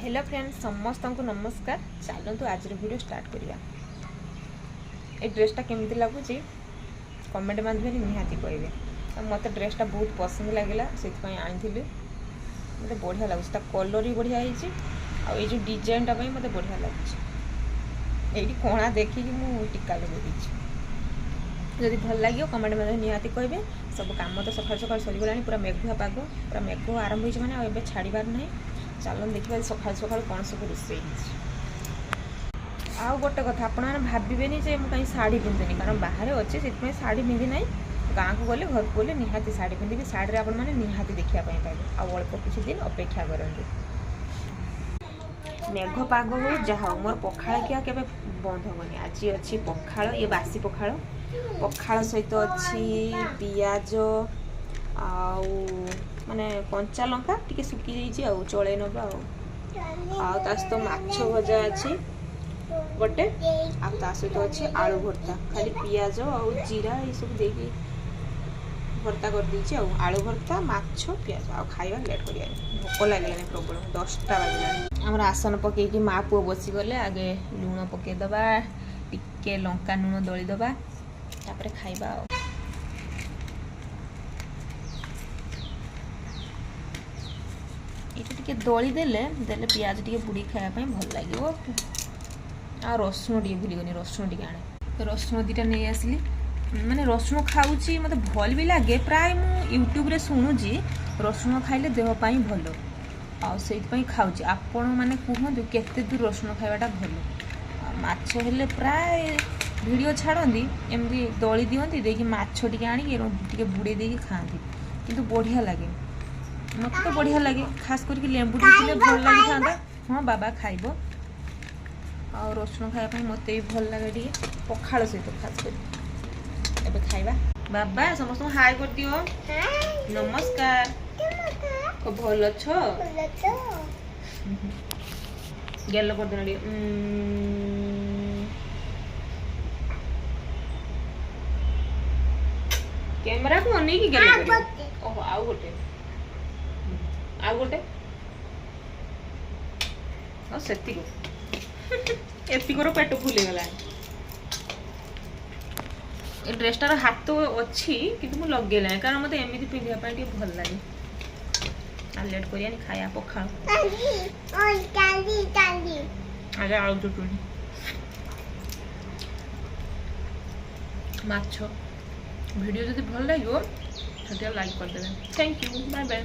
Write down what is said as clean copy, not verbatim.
Hello friends समस्त को नमस्कार। चलतु आज वीडियो स्टार्ट करवा। ये ड्रेसटा केमी लगुच कमेंट माध्यम निहाती कहे। मत ड्रेसटा बहुत पसंद लगे से आनी मत बढ़िया लगुच कलर भी बढ़िया है जो डिजाइनटा मत बढ़िया लगुच। ये कणा देखिकी मुझे टीका लगे जदि भल लगे कमेंट माध्यम निहाती कहे। सब काम तो सकाल सकाल सरीगला पूरा मेघुआ पाग पूरा मेघ आरंभ हो मैंने छाड़बार ना। चलो देखिए सकाल सकाल कौन सब रोसे आउ गोटे कथा आप भावे जे मुझे कहीं शाढ़ी पिंधेनि कारण बाहर अच्छे से शाढ़ी पिंधि ना। गाँव को गले घर को गले निहाती शाढ़ी पिंधि शाढ़ी आप निहाती देखा पाए अल्प किसी दिन अपेक्षा करते। मेघ पाग हो जहाँ मोर पखाड़ क्या के बंद हेनी। आज अच्छी पखाड़ ये बासी पखाड़ पखाड़ सहित अच्छी पियाज माने कंचा लंका टिके सुखी जाइए चले नबा तो माछ भजा अच्छी गोटे सहित अच्छे आलू भर्ता खाली पियाज और जीरा ये सब देखिए भर्ता कर दीजिए आलू भर्ता माछ पियाज आ खाଇବା लेट करिया भोक लागलानी प्रबल 10टा बाजिलानी। हमर आसन पकईकि माँ पुओ बसी गले आगे लुण पकई दबा टिके लंका लुण दली दबा तापर खाଇବା। ये दली देले पियाज टे बुड़ी खायापी भल लगे। आ रसुण टे भूलीगनी रसुण टे आने रसुण दीटा नहीं आसली माने रसुण खाऊची मत भल भी लगे प्राय मु यूट्यूब रे शुणुची रसुण खाइले देहपाई भल आईपाई खाऊची। आपण मैंने कहतु केते दूर रसुण खाइबाटा भल। माछ हेले प्राय वीडियो छाड़ती एमती दली दियंती देखिए माछ टे आनिके बुड़े देकी खाती किंतु बढ़िया लगे मत तो बढ़िया लगे खास करके लेंबू टे भल लगी था। हाँ बाबा खाइब आ रसुण खायापी मत भी भल लगे टे पखाड़ सहित खास कर एबे खाइबा। बाबा समस्त हाय कर दियो नमस्कार भल अछ गेल कर देना टे कैमरा को नहीं की गेल कर ओह आउ गोटे आउ गोटे एतिकर पेट फुली गला। ड्रेसटार हाथ अच्छी कि मुझे लगे कारण मत एमती पिंधापी भल लगे। लेट करिया खाया पखाड़ आगे आलू चटुनी माछ वीडियो जब भल लगे लाइक करदे। Thank you bye bye.